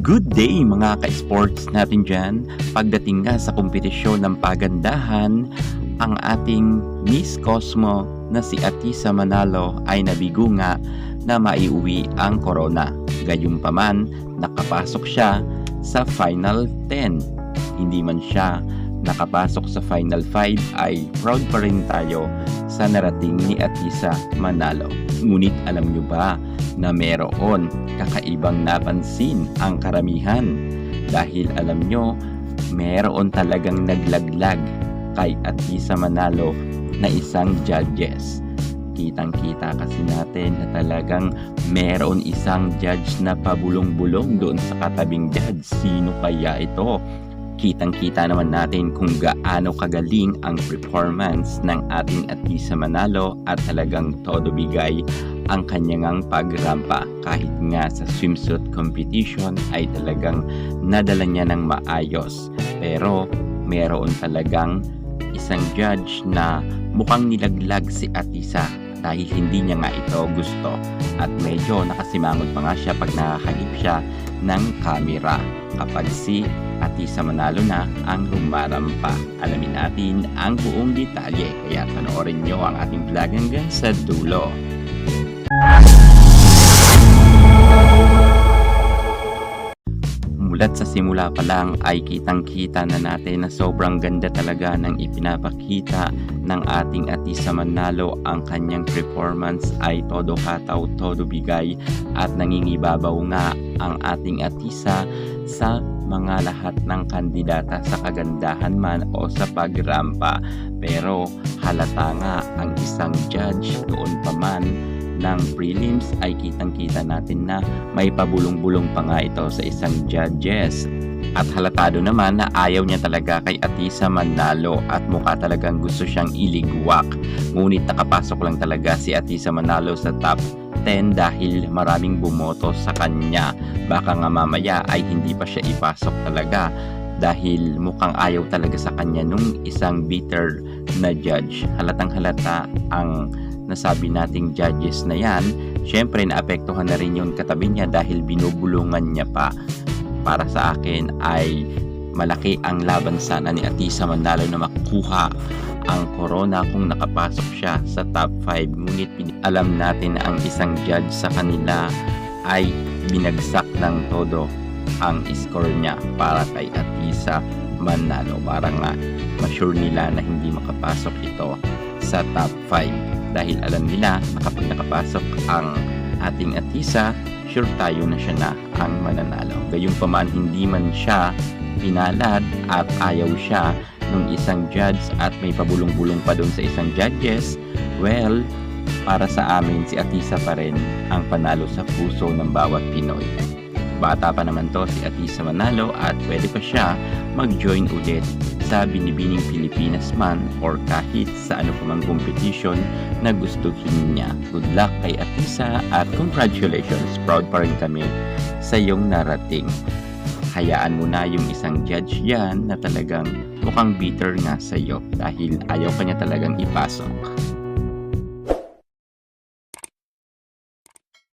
Good day mga ka-sports natin dyan. Pagdating nga sa kompetisyon ng pagandahan, ang ating Miss Cosmo na si Atisa Manalo ay nabigo nga na maiuwi ang corona. Gayunpaman, nakapasok siya sa Final 10. Hindi man siya nakapasok sa Final 5 ay proud pa rin tayo sa narating ni Atisa Manalo. Ngunit alam nyo ba na meron kakaibang napansin ang karamihan? Dahil alam nyo, meron talagang naglaglag kay Atisa Manalo na isang judges. Kitang-kita kasi natin na talagang meron isang judge na pabulong-bulong doon sa katabing judge. Sino kaya ito? Kitang-kita naman natin kung gaano kagaling ang performance ng ating Atisa Manalo at talagang todo bigay ang kanyang pagrampa. Kahit nga sa swimsuit competition ay talagang nadala niya ng maayos. Pero meron talagang isang judge na mukhang nilaglag si Atisa dahil hindi niya nga ito gusto. At medyo nakasimangot pa nga siya pag nakakagip siya ng camera kapag si Atisa Manalo na ang humarampa. Alamin natin ang buong detalye, kaya panoorin nyo ang ating vlog hanggang sa dulo. Mulat sa simula pa lang ay kitang-kita na natin na sobrang ganda talaga ng ipinapakita ng ating Atisa Manalo. Ang kanyang performance ay todo hataw, todo bigay at nangingibabaw nga ang ating Atisa sa mga lahat ng kandidata sa kagandahan man o sa pagrampa. Pero halata nga ang isang judge doon pa man ng prelims ay kitang-kita natin na may pabulong-bulong pa nga ito sa isang judges. At halatado naman na ayaw niya talaga kay Atisa Manalo at mukha talagang gusto siyang iligwak. Ngunit nakapasok lang talaga si Atisa Manalo sa top 10 dahil maraming bumoto sa kanya. Baka nga mamaya ay hindi pa siya ipasok talaga dahil mukhang ayaw talaga sa kanya nung isang bitter na judge. Halatang halata ang nasabi nating judges na yan. Syempre naapektuhan na rin yung katabi niya dahil binubulungan niya pa. Para sa akin ay malaki ang laban sana ni Atisa Manalo na makuha ang corona kung nakapasok siya sa top 5. Ngunit alam natin na ang isang judge sa kanila ay binagsak ng todo ang score niya para kay Atisa Manalo. Parang nga ma-sure nila na hindi makapasok ito sa top 5 dahil alam nila na kapag nakapasok ang ating Atisa, sure tayo na siya na ang mananalo. Gayunpaman hindi man siya pinalad at ayaw siya nung isang judge at may pabulong-bulong pa doon sa isang judges. Well, para sa amin si Atisa pa rin ang panalo sa puso ng bawat Pinoy. Bata pa naman to si Atisa Manalo at pwede pa siya mag-join ulit sa Binibining Pilipinas man or kahit sa ano pa mang competition na gustuhin niya. Good luck kay Atisa at congratulations, proud pa rin kami sa iyong narating. Hayaan mo na yung isang judge yan na talagang mukhang bitter nga sa iyo dahil ayaw ka niya talagang ipasok.